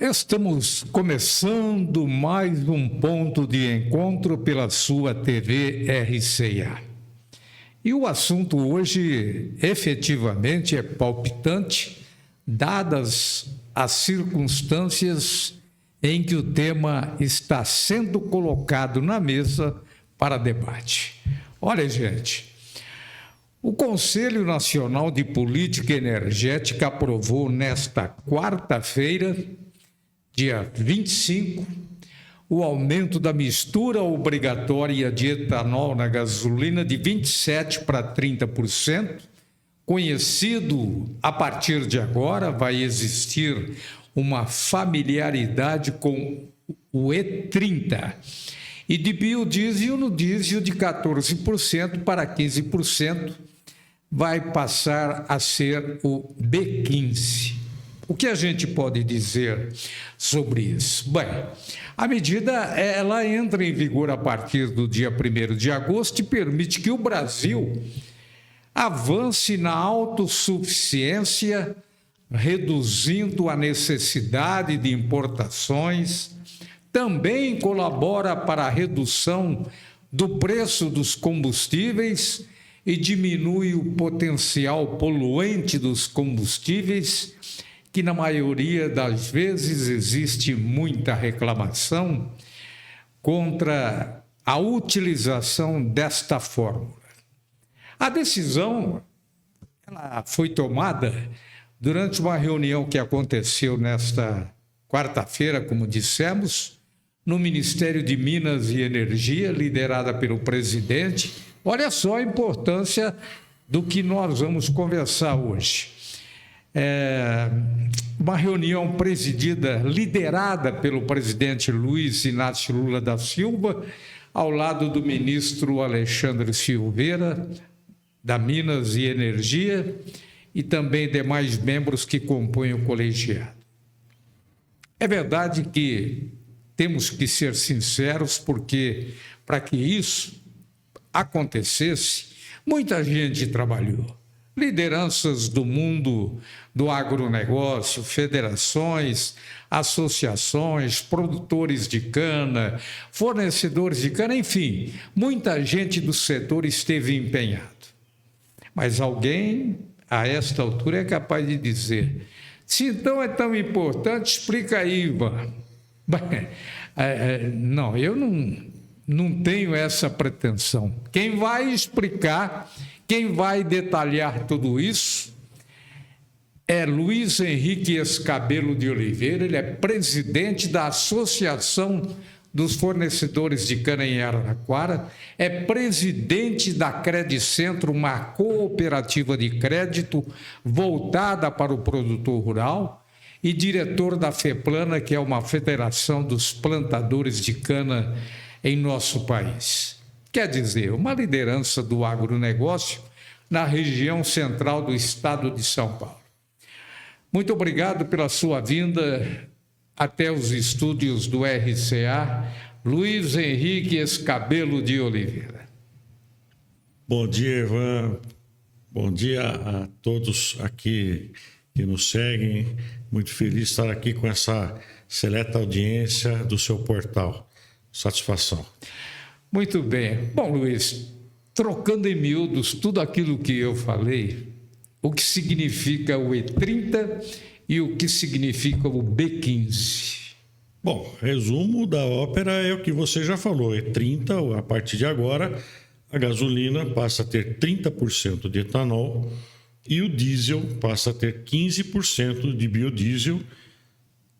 Estamos começando mais um ponto de encontro pela sua TV RCA. E o assunto hoje efetivamente é palpitante, dadas as circunstâncias em que o tema está sendo colocado na mesa para debate. Olha, gente, o Conselho Nacional de Política Energética aprovou nesta quarta-feira, dia 25, o aumento da mistura obrigatória de etanol na gasolina de 27% para 30%. Conhecido a partir de agora, vai existir uma familiaridade com o E30. E de biodiesel no diesel de 14% para 15%, vai passar a ser o B15. O que a gente pode dizer sobre isso? Bem, a medida ela entra em vigor a partir do dia 1º de agosto e permite que o Brasil avance na autossuficiência, reduzindo a necessidade de importações. Também colabora para a redução do preço dos combustíveis e diminui o potencial poluente dos combustíveis, que na maioria das vezes existe muita reclamação contra a utilização desta fórmula. A decisão ela foi tomada durante uma reunião que aconteceu nesta quarta-feira, como dissemos, no Ministério de Minas e Energia, liderada pelo presidente. Olha só a importância do que nós vamos conversar hoje. Uma reunião liderada pelo presidente Luiz Inácio Lula da Silva, ao lado do ministro Alexandre Silveira, da Minas e Energia, e também demais membros que compõem o colegiado. É verdade que temos que ser sinceros, porque para que isso acontecesse, muita gente trabalhou. Lideranças do mundo do agronegócio, federações, associações, produtores de cana, fornecedores de cana, enfim, muita gente do setor esteve empenhado. Mas alguém, a esta altura, é capaz de dizer: se então é tão importante, explica aí, Ivan. Não, eu não tenho essa pretensão. Quem vai explicar, quem vai detalhar tudo isso é Luiz Henrique Escabelo de Oliveira. Ele é presidente da Associação dos Fornecedores de Cana em Araraquara, é presidente da Credicentro, uma cooperativa de crédito voltada para o produtor rural, e diretor da FEPLANA, que é uma federação dos plantadores de cana em nosso país. Quer dizer, uma liderança do agronegócio na região central do estado de São Paulo. Muito obrigado pela sua vinda até os estúdios do RCA, Luiz Henrique Escabelo de Oliveira. Bom dia, Ivan. Bom dia a todos aqui que nos seguem. Muito feliz de estar aqui com essa seleta audiência do seu portal. Satisfação. Muito bem. Bom, Luiz, trocando em miúdos tudo aquilo que eu falei, o que significa o E30 e o que significa o B15? Bom, resumo da ópera é o que você já falou. E30, a partir de agora, a gasolina passa a ter 30% de etanol e o diesel passa a ter 15% de biodiesel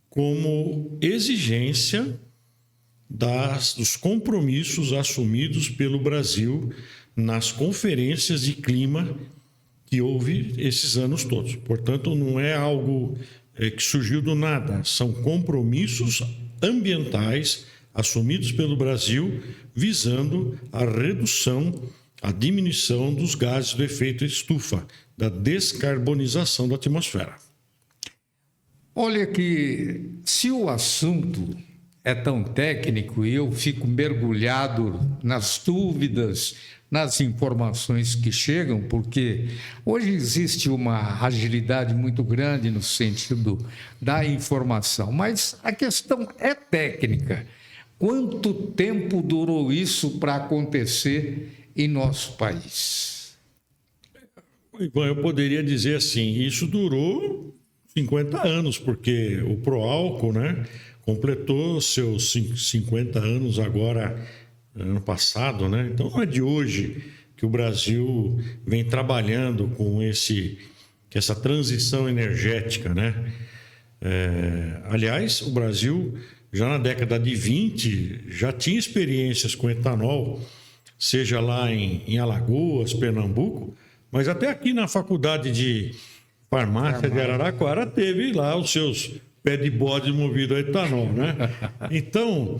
como exigência dos compromissos assumidos pelo Brasil nas conferências de clima que houve esses anos todos. Portanto, não é algo que surgiu do nada, são compromissos ambientais assumidos pelo Brasil visando a redução, a diminuição dos gases do efeito estufa, da descarbonização da atmosfera. Olha que se o assunto é tão técnico e eu fico mergulhado nas dúvidas, nas informações que chegam, porque hoje existe uma agilidade muito grande no sentido da informação, mas a questão é técnica. Quanto tempo durou isso para acontecer em nosso país? Ivan, eu poderia dizer assim, isso durou 50 anos, porque o Proálcool, né, completou seus 50 anos agora, ano passado, né? Então não é de hoje que o Brasil vem trabalhando com essa transição energética, né? Aliás, o Brasil já na década de 20 já tinha experiências com etanol, seja lá em Alagoas, Pernambuco, mas até aqui na Faculdade de Farmácia de Araraquara teve lá os seus pé de bode movido a etanol, né? Então,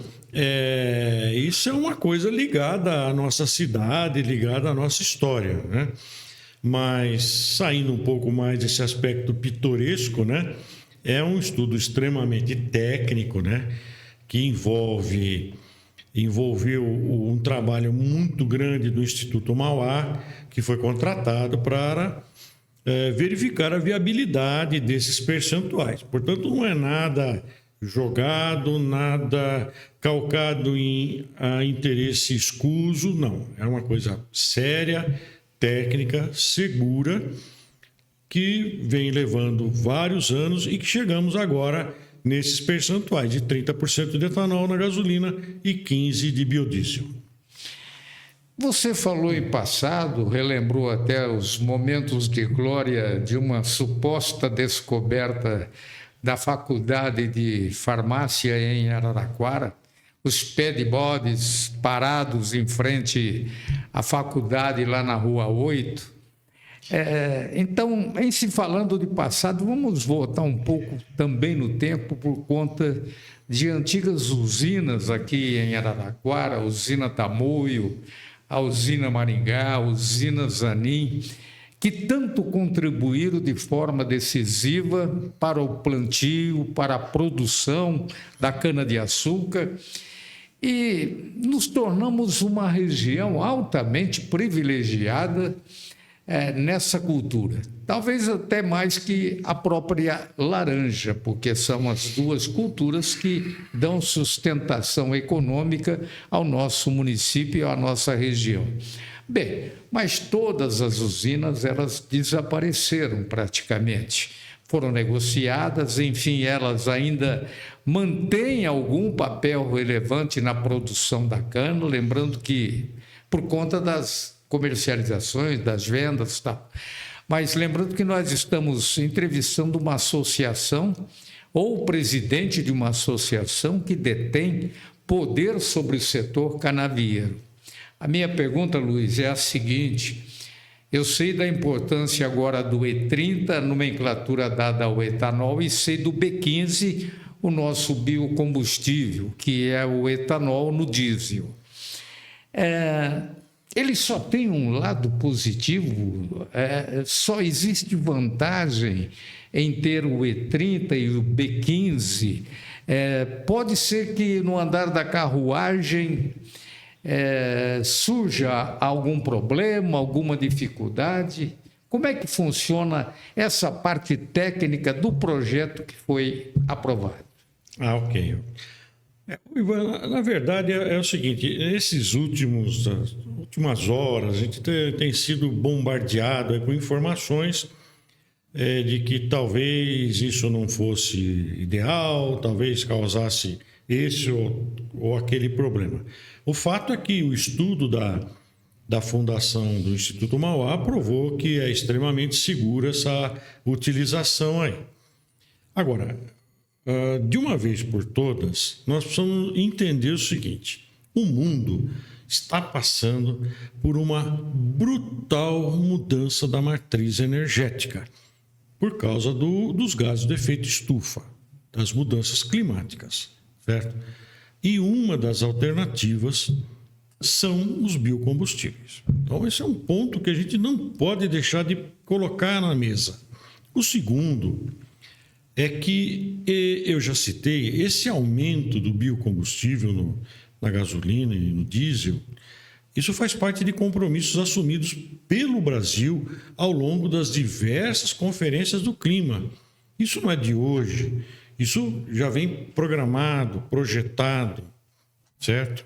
isso é uma coisa ligada à nossa cidade, ligada à nossa história, né? Mas, saindo um pouco mais desse aspecto pitoresco, né? É um estudo extremamente técnico, né? Que envolveu um trabalho muito grande do Instituto Mauá, que foi contratado para verificar a viabilidade desses percentuais. Portanto, não é nada jogado, nada calcado em interesse escuso, não. É uma coisa séria, técnica, segura, que vem levando vários anos e que chegamos agora nesses percentuais de 30% de etanol na gasolina e 15% de biodiesel. Você falou em passado, relembrou até os momentos de glória de uma suposta descoberta da Faculdade de Farmácia em Araraquara, os pé de bodes parados em frente à faculdade lá na Rua 8. Então, em se falando de passado, vamos voltar um pouco também no tempo por conta de antigas usinas aqui em Araraquara, a usina Tamoio, a usina Maringá, a usina Zanin, que tanto contribuíram de forma decisiva para o plantio, para a produção da cana-de-açúcar, e nos tornamos uma região altamente privilegiada nessa cultura. Talvez até mais que a própria laranja, porque são as duas culturas que dão sustentação econômica ao nosso município e à nossa região. Bem, mas todas as usinas, elas desapareceram praticamente. Foram negociadas, enfim, elas ainda mantêm algum papel relevante na produção da cana, lembrando que, por conta das comercializações, das vendas e tal. Mas lembrando que nós estamos entrevistando uma associação ou o presidente de uma associação que detém poder sobre o setor canavieiro. A minha pergunta, Luiz, é a seguinte: eu sei da importância agora do E30, nomenclatura dada ao etanol, e sei do B15, o nosso biocombustível, que é o etanol no diesel. Ele só tem um lado positivo, só existe vantagem em ter o E30 e o B15. Pode ser que no andar da carruagem surja algum problema, alguma dificuldade. Como é que funciona essa parte técnica do projeto que foi aprovado? Ok. Ivan, na verdade é o seguinte, nesses últimas horas a gente tem sido bombardeado com informações de que talvez isso não fosse ideal, talvez causasse esse ou aquele problema. O fato é que o estudo da fundação do Instituto Mauá provou que é extremamente segura essa utilização aí. Agora, de uma vez por todas, nós precisamos entender o seguinte: o mundo está passando por uma brutal mudança da matriz energética por causa dos gases de efeito estufa, das mudanças climáticas, certo? E uma das alternativas são os biocombustíveis. Então, esse é um ponto que a gente não pode deixar de colocar na mesa. O segundo é que, eu já citei, esse aumento do biocombustível na gasolina e no diesel, Isso faz parte de compromissos assumidos pelo Brasil ao longo das diversas conferências do clima. Isso não é de hoje, isso já vem programado, projetado, certo?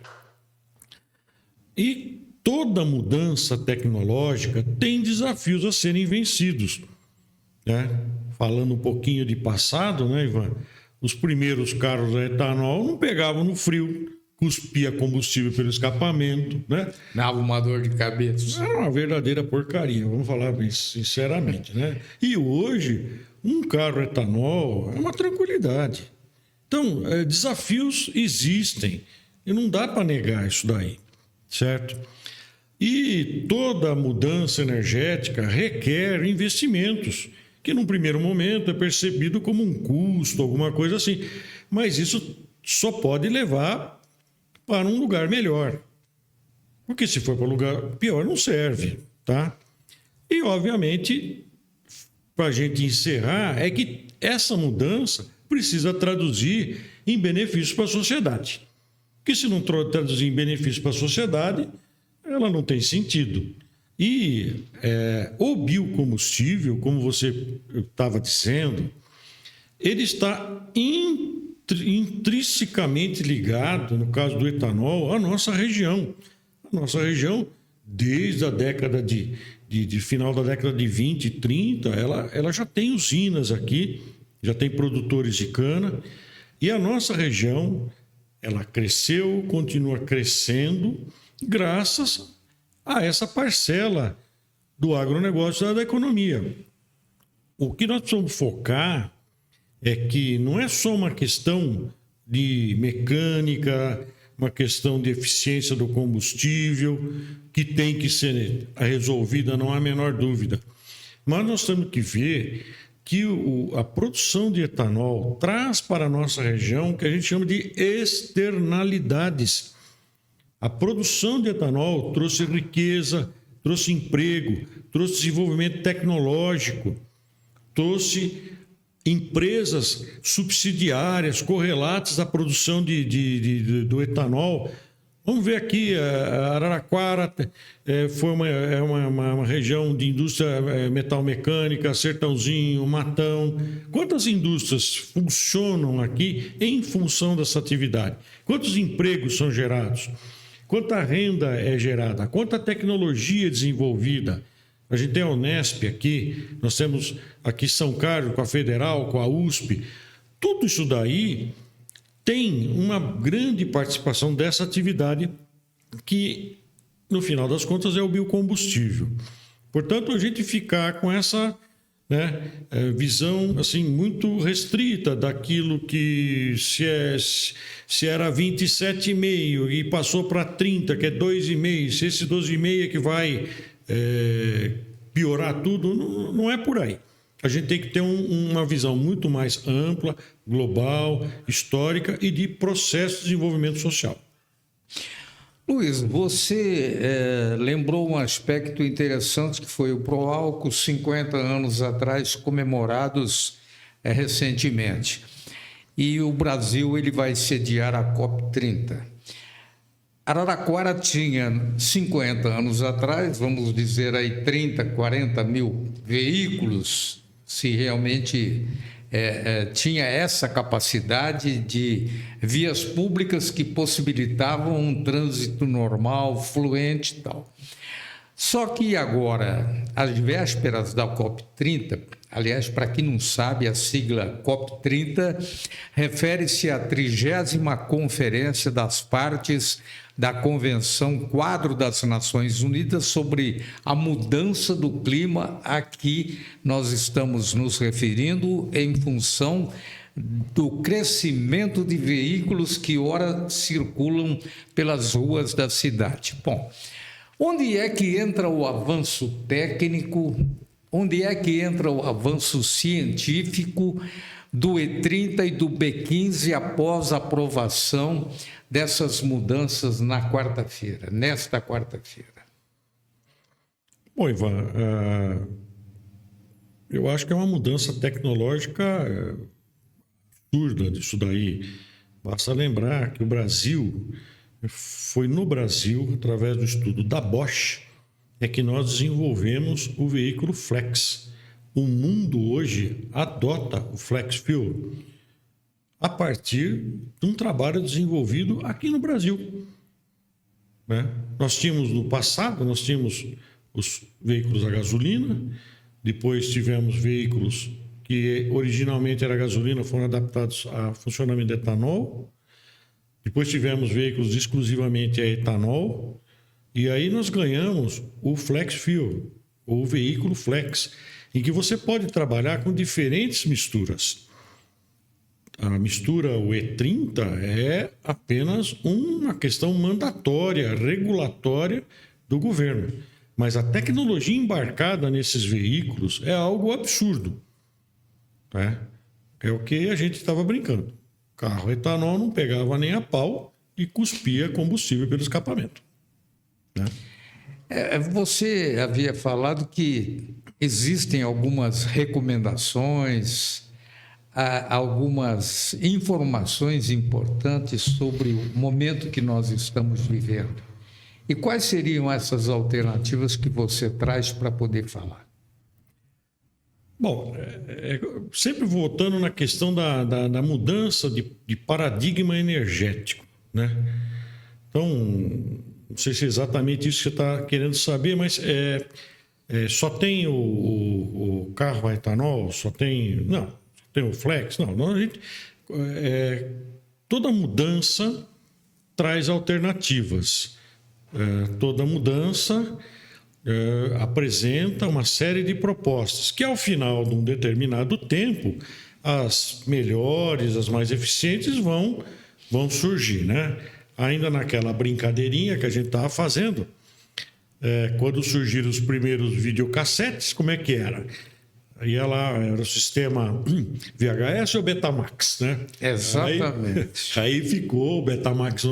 E toda mudança tecnológica tem desafios a serem vencidos, né? Falando um pouquinho de passado, né, Ivan? Os primeiros carros a etanol não pegavam no frio, cuspia combustível pelo escapamento, né? Dava uma dor de cabeça. Era uma verdadeira porcaria, vamos falar bem sinceramente, né? E hoje, um carro etanol é uma tranquilidade. Então, desafios existem e não dá para negar isso daí, certo? E toda mudança energética requer investimentos, que num primeiro momento é percebido como um custo, alguma coisa assim. Mas isso só pode levar para um lugar melhor. Porque se for para um lugar pior, não serve, tá? E, obviamente, para a gente encerrar, é que essa mudança precisa traduzir em benefícios para a sociedade. Porque se não traduzir em benefícios para a sociedade, ela não tem sentido. E o biocombustível, como você estava dizendo, ele está intrinsecamente ligado, no caso do etanol, à nossa região. A nossa região, desde a década de final da década de 20 e 30, ela já tem usinas aqui, já tem produtores de cana, e a nossa região, ela cresceu, continua crescendo, graças a essa parcela do agronegócio da economia. O que nós precisamos focar é que não é só uma questão de mecânica, uma questão de eficiência do combustível, que tem que ser resolvida, não há a menor dúvida. Mas nós temos que ver que a produção de etanol traz para a nossa região o que a gente chama de externalidades. A produção de etanol trouxe riqueza, trouxe emprego, trouxe desenvolvimento tecnológico, trouxe empresas subsidiárias, correlatas à produção do etanol. Vamos ver aqui, a Araraquara foi uma região de indústria metalmecânica, Sertãozinho, Matão. Quantas indústrias funcionam aqui em função dessa atividade? Quantos empregos são gerados? Quanta renda é gerada? Quanta tecnologia é desenvolvida? A gente tem a Unesp aqui, nós temos aqui São Carlos com a Federal, com a USP. Tudo isso daí tem uma grande participação dessa atividade que, no final das contas, é o biocombustível. Portanto, a gente ficar com essa visão assim, muito restrita daquilo que se era 27,5 e passou para 30, que é 2,5, se esse 12,5 é que vai piorar tudo, não é por aí. A gente tem que ter uma visão muito mais ampla, global, histórica e de processo de desenvolvimento social. Luiz, você lembrou um aspecto interessante que foi o Proálcool, 50 anos atrás, comemorados recentemente. E o Brasil ele vai sediar a COP30. Araraquara tinha 50 anos atrás, vamos dizer aí 30, 40 mil veículos, se realmente tinha essa capacidade de vias públicas que possibilitavam um trânsito normal, fluente e tal. Só que agora, às vésperas da COP30, aliás, para quem não sabe, a sigla COP30 refere-se à 30ª Conferência das Partes da Convenção Quadro das Nações Unidas sobre a mudança do clima. Aqui nós estamos nos referindo em função do crescimento de veículos que ora circulam pelas ruas da cidade. Bom, onde é que entra o avanço técnico? Onde é que entra o avanço científico do E30 e do B15 após a aprovação dessas mudanças nesta quarta-feira? Bom, Ivan, eu acho que é uma mudança tecnológica absurda disso daí. Basta lembrar que o Brasil foi no Brasil, através do estudo da Bosch, é que nós desenvolvemos o veículo flex. O mundo hoje adota o flex fuel a partir de um trabalho desenvolvido aqui no Brasil. Né? Nós tínhamos no passado, nós tínhamos os veículos a gasolina, depois tivemos veículos que originalmente era gasolina, foram adaptados a funcionamento de etanol, depois tivemos veículos exclusivamente a etanol, e aí nós ganhamos o flex fuel, ou veículo flex, em que você pode trabalhar com diferentes misturas. A mistura o E30 é apenas uma questão mandatória, regulatória do governo. Mas a tecnologia embarcada nesses veículos é algo absurdo. Né? É o que a gente estava brincando. Carro etanol não pegava nem a pau e cuspia combustível pelo escapamento. Né? Você havia falado que existem algumas recomendações, algumas informações importantes sobre o momento que nós estamos vivendo. E quais seriam essas alternativas que você traz para poder falar? Bom, sempre voltando na questão da mudança de paradigma energético, né? Então, não sei se é exatamente isso que você está querendo saber, mas só tem o carro a etanol, só tem... Não, tem o flex, não a gente, toda mudança traz alternativas, toda mudança apresenta uma série de propostas que ao final de um determinado tempo as melhores, as mais eficientes vão surgir, né? Ainda naquela brincadeirinha que a gente estava fazendo, quando surgiram os primeiros videocassetes, como é que era? Aí era o sistema VHS ou Betamax, né? Exatamente. Aí ficou, o Betamax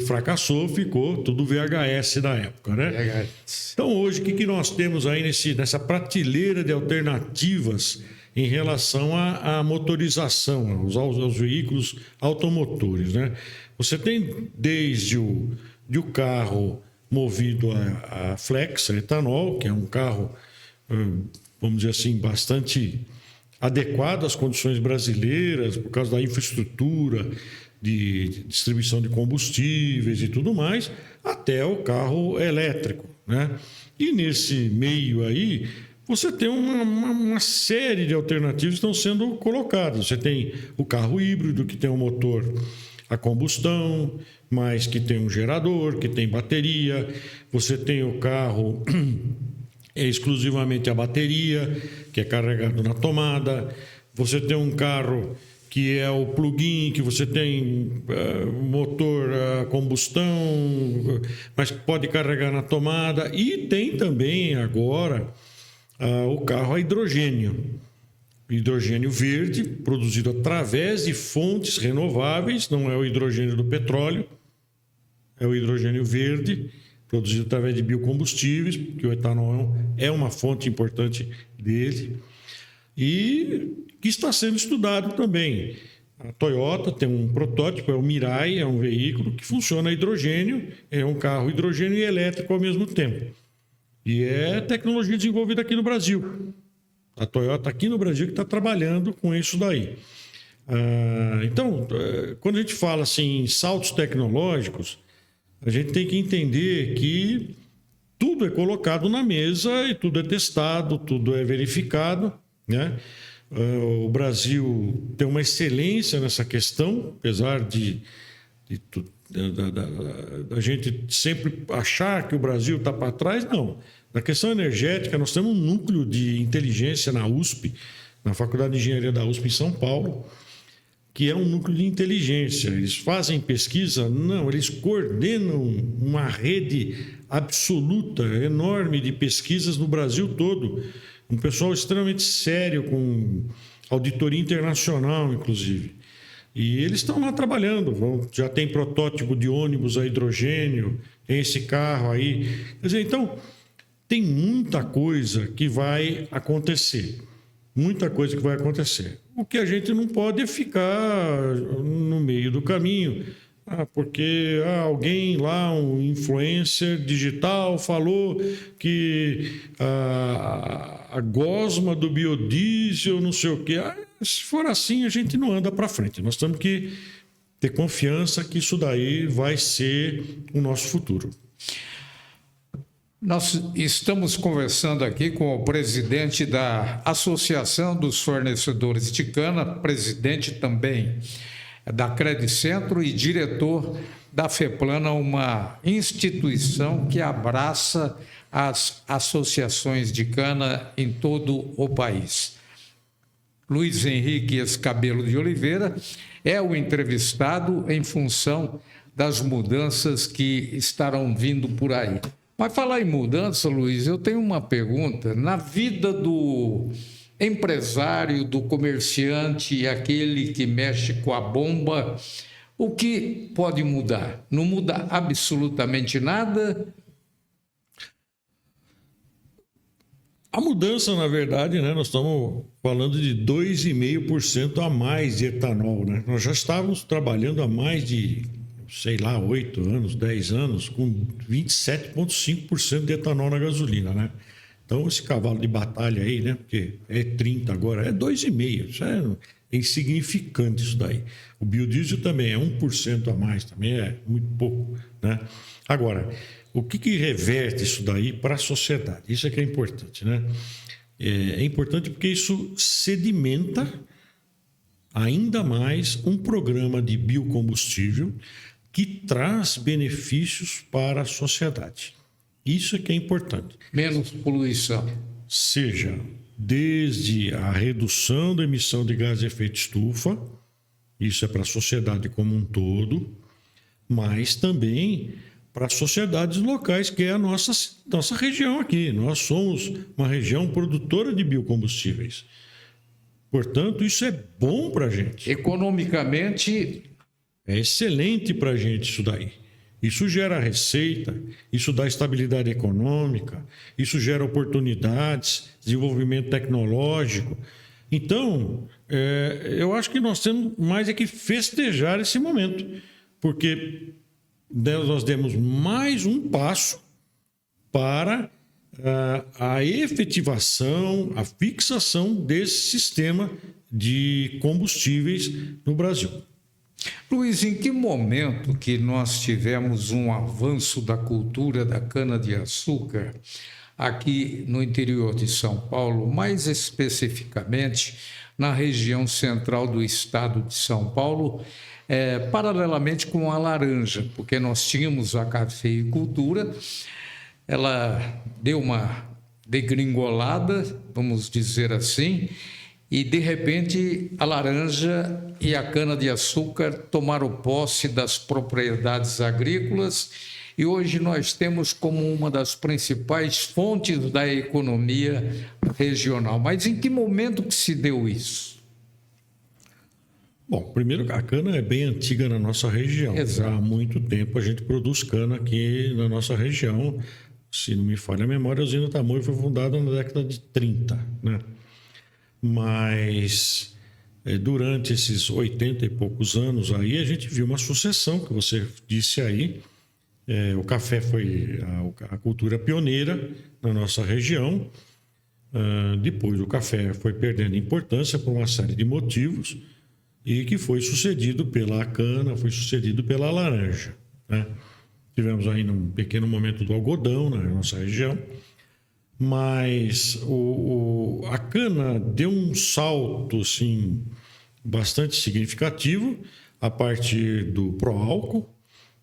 fracassou, ficou tudo VHS da época, né? VHS. Então hoje, o que nós temos aí nessa prateleira de alternativas em relação à motorização, aos veículos automotores, né? Você tem desde o carro movido a flex, a etanol, que é um carro... vamos dizer assim, bastante adequado às condições brasileiras, por causa da infraestrutura de distribuição de combustíveis e tudo mais, até o carro elétrico, né? E nesse meio aí, você tem uma série de alternativas que estão sendo colocadas. Você tem o carro híbrido, que tem um motor a combustão, mas que tem um gerador, que tem bateria. Você tem o carro... exclusivamente a bateria, que é carregado na tomada. Você tem um carro que é o plug-in, que você tem motor a combustão, mas pode carregar na tomada. E tem também agora o carro a hidrogênio. Hidrogênio verde, produzido através de fontes renováveis, não é o hidrogênio do petróleo, é o hidrogênio verde, produzido através de biocombustíveis, porque o etanol é uma fonte importante dele, e que está sendo estudado também. A Toyota tem um protótipo, é o Mirai, é um veículo que funciona a hidrogênio, é um carro hidrogênio e elétrico ao mesmo tempo. E é tecnologia desenvolvida aqui no Brasil. A Toyota aqui no Brasil que está trabalhando com isso daí. Então, quando a gente fala assim, em saltos tecnológicos, a gente tem que entender que tudo é colocado na mesa e tudo é testado, tudo é verificado, né? O Brasil tem uma excelência nessa questão, apesar de a gente sempre achar que o Brasil está para trás, não. Na questão energética, nós temos um núcleo de inteligência na USP, na Faculdade de Engenharia da USP em São Paulo, que é um núcleo de inteligência. Eles fazem pesquisa? Não, eles coordenam uma rede absoluta, enorme de pesquisas no Brasil todo. Um pessoal extremamente sério, com auditoria internacional, inclusive. E eles estão lá trabalhando, já tem protótipo de ônibus a hidrogênio, tem esse carro aí. Quer dizer, então, tem muita coisa que vai acontecer. Muita coisa que vai acontecer. O que a gente não pode é ficar no meio do caminho, Porque alguém lá, um influencer digital, falou que a gosma do biodiesel, não sei o quê. Se for assim, a gente não anda para frente. Nós temos que ter confiança que isso daí vai ser o nosso futuro. Nós estamos conversando aqui com o presidente da Associação dos Fornecedores de Cana, presidente também da Credicentro e diretor da FEPLANA, uma instituição que abraça as associações de cana em todo o país. Luiz Henrique Escabelo de Oliveira é o entrevistado em função das mudanças que estarão vindo por aí. Mas falar em mudança, Luiz, eu tenho uma pergunta. Na vida do empresário, do comerciante e aquele que mexe com a bomba, o que pode mudar? Não muda absolutamente nada? A mudança, na verdade, né, nós estamos falando de 2,5% a mais de etanol. Né? Nós já estávamos trabalhando há mais de, 8 anos, 10 anos, com 27,5% de etanol na gasolina. Né? Então, esse cavalo de batalha aí, né, porque é 30 agora, é 2,5%. Isso é insignificante isso daí. O biodiesel também é 1% a mais, também é muito pouco. Né? Agora, o que reverte isso daí para a sociedade? Isso é que é importante, né? É importante porque isso sedimenta ainda mais um programa de biocombustível que traz benefícios para a sociedade. Isso é que é importante. Menos poluição. Seja desde a redução da emissão de gás de efeito estufa, isso é para a sociedade como um todo, mas também para as sociedades locais, que é a nossa região aqui. Nós somos uma região produtora de biocombustíveis. Portanto, isso é bom para a gente. Economicamente, é excelente para a gente isso daí. Isso gera receita, isso dá estabilidade econômica, isso gera oportunidades, desenvolvimento tecnológico. Então, eu acho que nós temos mais é que festejar esse momento, porque nós demos mais um passo para a efetivação, a fixação desse sistema de combustíveis no Brasil. Luiz, em que momento que nós tivemos um avanço da cultura da cana-de-açúcar aqui no interior de São Paulo, mais especificamente na região central do estado de São Paulo, paralelamente com a laranja, porque nós tínhamos a cafeicultura, ela deu uma degringolada, vamos dizer assim, e de repente a laranja e a cana-de-açúcar tomaram posse das propriedades agrícolas e hoje nós temos como uma das principais fontes da economia regional. Mas em que momento que se deu isso? Bom, primeiro, a cana é bem antiga na nossa região. Exato. Há muito tempo a gente produz cana aqui na nossa região. Se não me falha a memória, a usina Tamoio foi fundada na década de 30, né? Mas durante esses 80 e poucos anos aí, a gente viu uma sucessão, que você disse aí. O café foi a cultura pioneira na nossa região. Depois o café foi perdendo importância por uma série de motivos e que foi sucedido pela cana, foi sucedido pela laranja, né? Tivemos aí um pequeno momento do algodão na nossa região, mas a cana deu um salto assim, bastante significativo a partir do pró-álcool,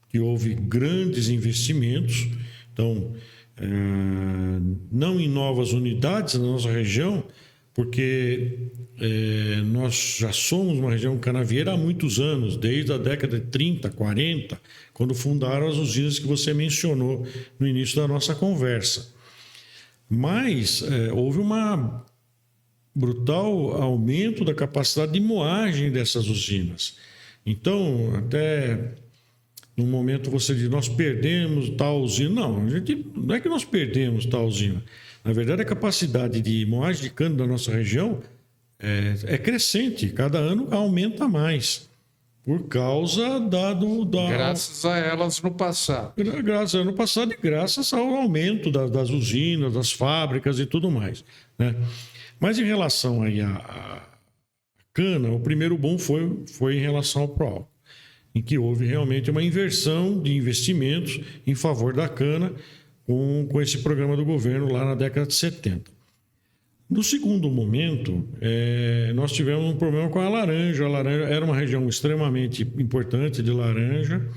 que houve grandes investimentos. Então, não em novas unidades na nossa região, porque nós já somos uma região canavieira há muitos anos, desde a década de 30, 40, quando fundaram as usinas que você mencionou no início da nossa conversa. Mas houve um brutal aumento da capacidade de moagem dessas usinas. Então, até no momento você diz, nós perdemos tal usina. Não, não é que nós perdemos tal usina. Na verdade, a capacidade de moagem de cana da nossa região é crescente, cada ano aumenta mais. por causa Graças a elas no passado. Graças ano passado e graças ao aumento das usinas, das fábricas e tudo mais, né? Mas em relação aí à cana, o primeiro boom foi em relação ao pró-álcool, em que houve realmente uma inversão de investimentos em favor da cana com esse programa do governo lá na década de 70. No segundo momento, nós tivemos um problema com a laranja. A laranja era uma região extremamente importante de laranja.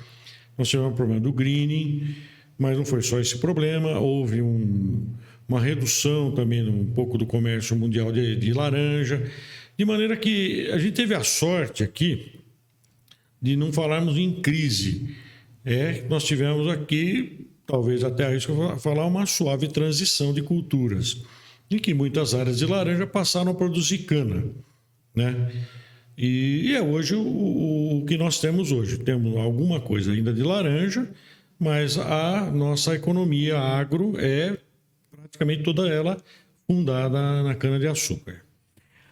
Nós tivemos um problema do greening, mas não foi só esse problema. Houve uma redução também um pouco do comércio mundial de laranja, de maneira que a gente teve a sorte aqui de não falarmos em crise. Nós tivemos aqui, talvez até arrisco falar, uma suave transição de culturas, em que muitas áreas de laranja passaram a produzir cana, né? E é hoje o que nós temos hoje. Temos alguma coisa ainda de laranja, mas a nossa economia agro é praticamente toda ela fundada na cana-de-açúcar.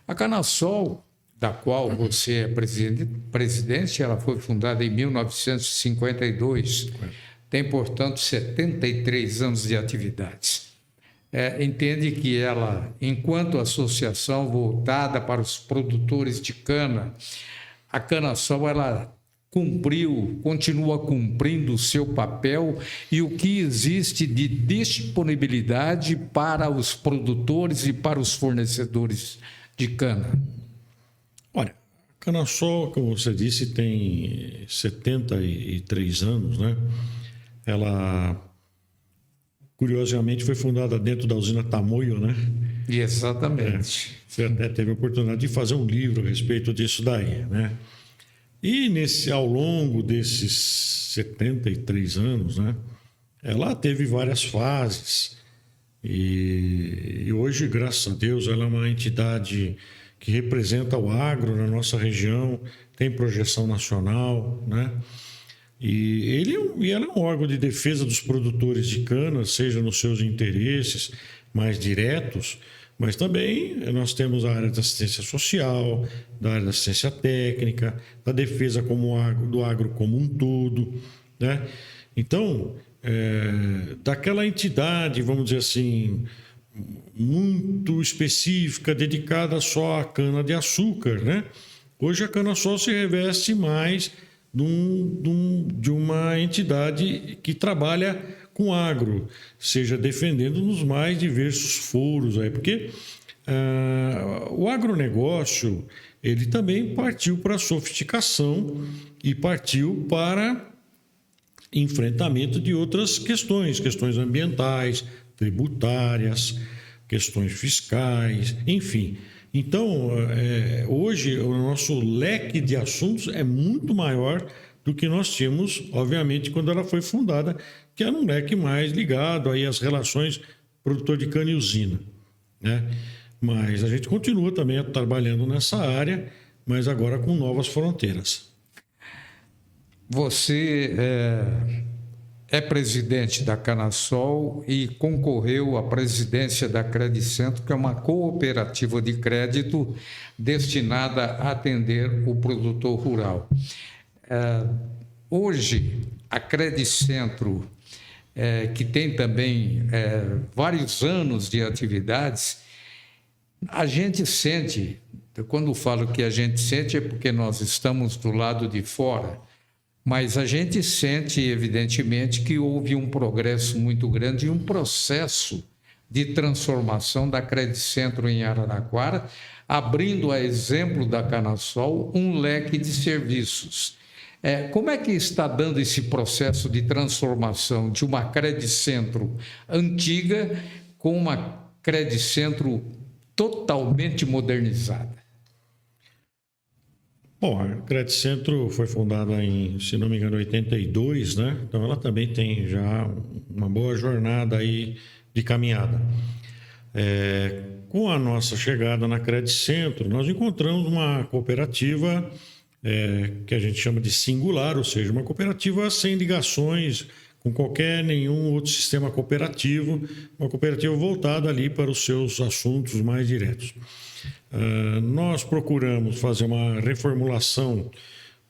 A Canasol, da qual você é presidente, ela foi fundada em 1952, tem, portanto, 73 anos de atividades. Entende que ela, enquanto associação voltada para os produtores de cana, a Canasol, ela continua cumprindo o seu papel e o que existe de disponibilidade para os produtores e para os fornecedores de cana? Olha, a Canasol, como você disse, tem 73 anos, né? Ela, curiosamente, foi fundada dentro da usina Tamoio, né? Exatamente. Você até teve a oportunidade de fazer um livro a respeito disso daí, né? E ao longo desses 73 anos, né, ela teve várias fases. E hoje, graças a Deus, ela é uma entidade que representa o agro na nossa região, tem projeção nacional, né? E ela é um órgão de defesa dos produtores de cana, seja nos seus interesses mais diretos, mas também nós temos a área da assistência social, da área da assistência técnica, da defesa do agro como um todo, né? Então, daquela entidade, vamos dizer assim, muito específica, dedicada só à cana-de-açúcar, né? Hoje a Canasol se reveste mais de uma entidade que trabalha com agro, seja defendendo nos mais diversos foros aí, porque o agronegócio ele também partiu para a sofisticação e partiu para enfrentamento de outras questões ambientais, tributárias, questões fiscais, enfim. Então, hoje o nosso leque de assuntos é muito maior do que nós tínhamos, obviamente, quando ela foi fundada, que era um leque mais ligado aí às relações produtor de cana e usina, né? Mas a gente continua também trabalhando nessa área, mas agora com novas fronteiras. Você é presidente da Canasol e concorreu à presidência da Credicentro, que é uma cooperativa de crédito destinada a atender o produtor rural. Hoje, a Credicentro, que tem também vários anos de atividades, a gente sente, quando falo que a gente sente é porque nós estamos do lado de fora, mas a gente sente, evidentemente, que houve um progresso muito grande e um processo de transformação da Credicentro em Araraquara, abrindo, a exemplo da Canasol, um leque de serviços. Como é que está dando esse processo de transformação de uma Credicentro antiga com uma Credicentro totalmente modernizada? Bom, a Credicentro foi fundada em, se não me engano, 82, né? Então ela também tem já uma boa jornada aí de caminhada. Com a nossa chegada na Credicentro, nós encontramos uma cooperativa que a gente chama de singular, ou seja, uma cooperativa sem ligações com nenhum outro sistema cooperativo, uma cooperativa voltada ali para os seus assuntos mais diretos. Nós procuramos fazer uma reformulação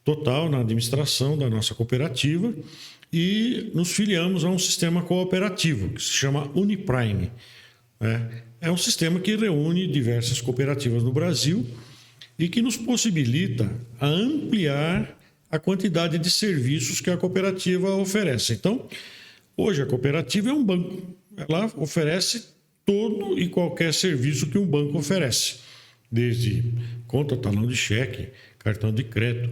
total na administração da nossa cooperativa e nos filiamos a um sistema cooperativo que se chama Uniprime, né? É um sistema que reúne diversas cooperativas no Brasil e que nos possibilita a ampliar a quantidade de serviços que a cooperativa oferece. Então, hoje a cooperativa é um banco. Ela oferece todo e qualquer serviço que um banco oferece, desde conta, talão de cheque, cartão de crédito,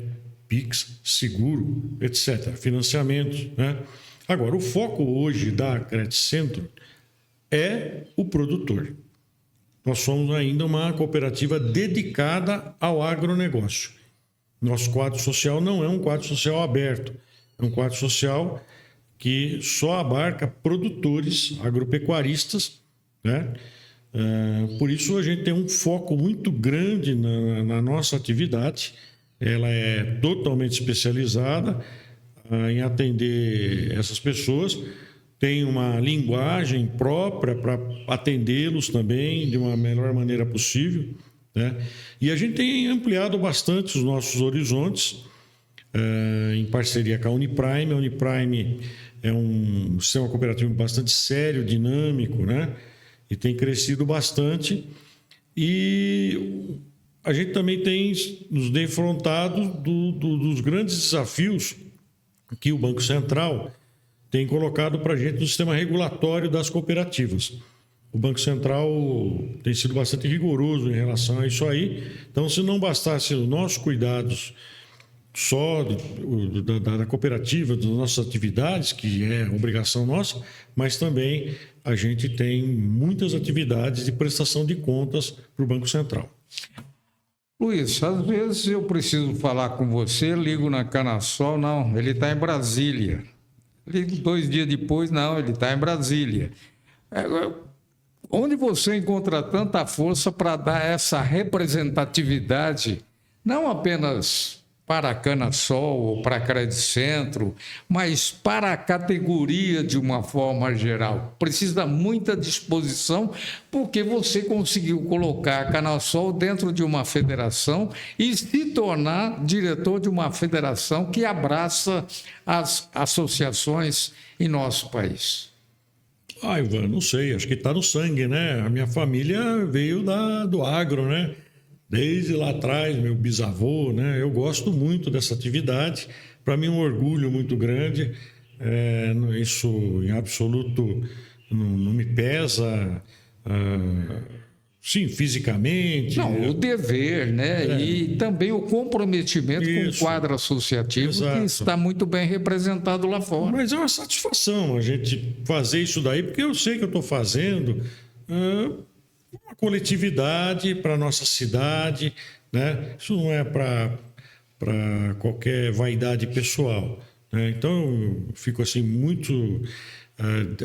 Pix, seguro, etc., financiamentos, né? Agora, o foco hoje da Credit Centro é o produtor. Nós somos ainda uma cooperativa dedicada ao agronegócio. Nosso quadro social não é um quadro social aberto, é um quadro social que só abarca produtores agropecuaristas, né? Por isso, a gente tem um foco muito grande na nossa atividade. Ela é totalmente especializada em atender essas pessoas. Tem uma linguagem própria para atendê-los também de uma melhor maneira possível, né? E a gente tem ampliado bastante os nossos horizontes em parceria com a Uniprime. A Uniprime é um sistema cooperativo bastante sério, dinâmico, né? E tem crescido bastante. E a gente também tem nos defrontado dos grandes desafios que o Banco Central tem colocado para a gente no sistema regulatório das cooperativas. O Banco Central tem sido bastante rigoroso em relação a isso aí. Então, se não bastasse os nossos cuidados só da cooperativa, das nossas atividades, que é obrigação nossa, mas também a gente tem muitas atividades de prestação de contas para o Banco Central. Luiz, às vezes eu preciso falar com você, ligo na Canasol, não, ele está em Brasília. Ligo 2 dias depois, não, ele está em Brasília. Onde você encontra tanta força para dar essa representatividade, não apenas para a Canasol ou para a Credit Centro, mas para a categoria de uma forma geral? Precisa muita disposição, porque você conseguiu colocar a Canasol dentro de uma federação e se tornar diretor de uma federação que abraça as associações em nosso país. Ivan, não sei, acho que está no sangue, né? A minha família veio do agro, né? Desde lá atrás, meu bisavô, né? Eu gosto muito dessa atividade. Para mim é um orgulho muito grande. Isso, em absoluto, não me pesa, sim, fisicamente. Não, o dever, né? E também o comprometimento com o quadro associativo, exato, que está muito bem representado lá fora. Mas é uma satisfação a gente fazer isso daí, porque eu sei que eu estou fazendo uma coletividade para a nossa cidade, né? Isso não é para qualquer vaidade pessoal, né? Então, eu fico assim muito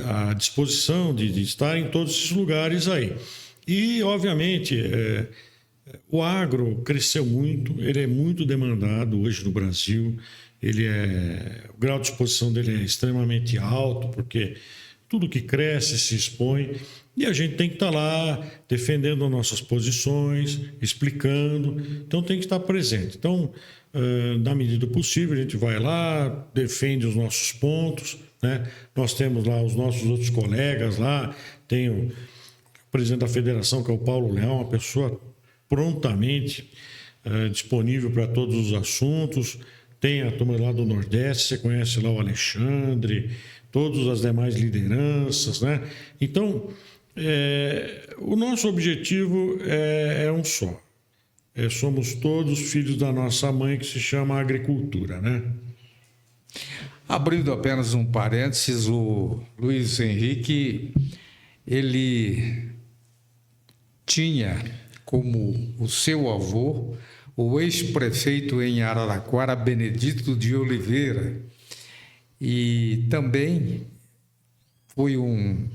à disposição de estar em todos esses lugares aí. E, obviamente, o agro cresceu muito, ele é muito demandado hoje no Brasil, o grau de exposição dele é extremamente alto, porque tudo que cresce se expõe, e a gente tem que estar lá defendendo as nossas posições, explicando, então tem que estar presente. Então, na medida do possível, a gente vai lá, defende os nossos pontos, né? Nós temos lá os nossos outros colegas lá, tem o presidente da federação, que é o Paulo Leal, uma pessoa prontamente disponível para todos os assuntos. Tem a turma lá do Nordeste, você conhece lá o Alexandre, todas as demais lideranças, né? Então, o nosso objetivo é um só. Somos todos filhos da nossa mãe, que se chama agricultura, né? Abrindo apenas um parênteses, o Luiz Henrique, ele tinha como o seu avô o ex-prefeito em Araraquara, Benedito de Oliveira, e também foi um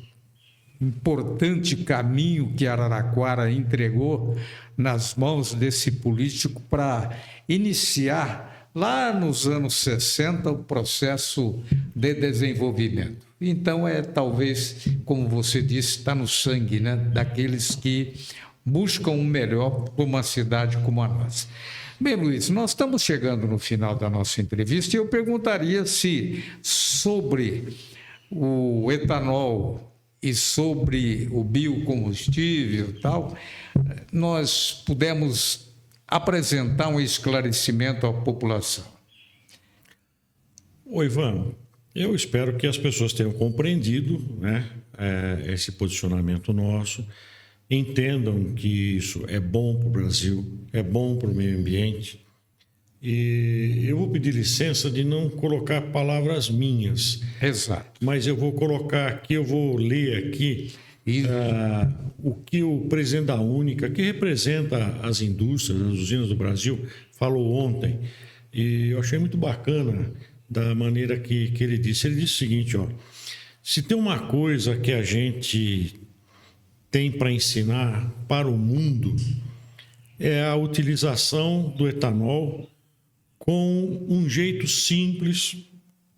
importante caminho que Araraquara entregou nas mãos desse político para iniciar, lá nos anos 60, o processo de desenvolvimento. Então, talvez, como você disse, está no sangue, né, daqueles que buscam o melhor para uma cidade como a nossa. Bem, Luiz, nós estamos chegando no final da nossa entrevista e eu perguntaria se sobre o etanol e sobre o biocombustível e tal, nós pudemos apresentar um esclarecimento à população. Oi, Ivan, eu espero que as pessoas tenham compreendido, né, esse posicionamento nosso, entendam que isso é bom para o Brasil, é bom para o meio ambiente. E eu vou pedir licença de não colocar palavras minhas. Exato. Mas eu vou colocar aqui, eu vou ler aqui o que o presidente da Única, que representa as indústrias, as usinas do Brasil, falou ontem. E eu achei muito bacana da maneira que ele disse. Ele disse o seguinte, ó: se tem uma coisa que a gente tem para ensinar para o mundo, é a utilização do etanol com um jeito simples,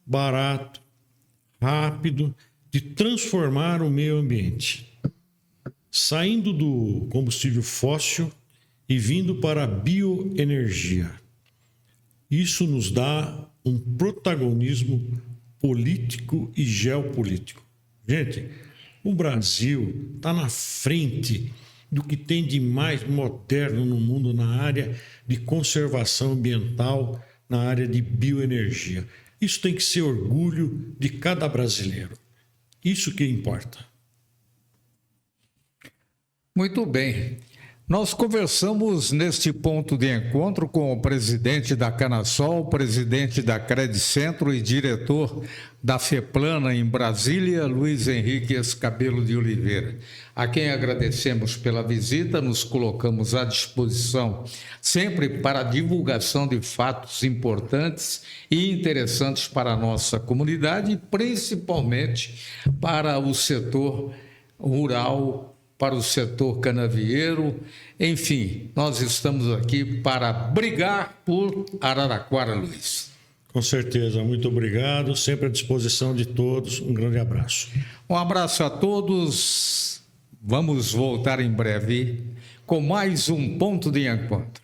barato, rápido de transformar o meio ambiente, saindo do combustível fóssil e vindo para a bioenergia. Isso nos dá um protagonismo político e geopolítico. Gente, o Brasil está na frente do que tem de mais moderno no mundo na área de conservação ambiental, na área de bioenergia. Isso tem que ser orgulho de cada brasileiro. Isso que importa. Muito bem. Nós conversamos neste ponto de encontro com o presidente da Canasol, presidente da Credicentro e diretor da FEPLANA em Brasília, Luiz Henrique Escabelo de Oliveira, a quem agradecemos pela visita, nos colocamos à disposição sempre para a divulgação de fatos importantes e interessantes para a nossa comunidade e principalmente para o setor rural, para o setor canavieiro, enfim, nós estamos aqui para brigar por Araraquara, Luiz. Com certeza, muito obrigado, sempre à disposição de todos, um grande abraço. Um abraço a todos, vamos voltar em breve com mais um Ponto de Encontro.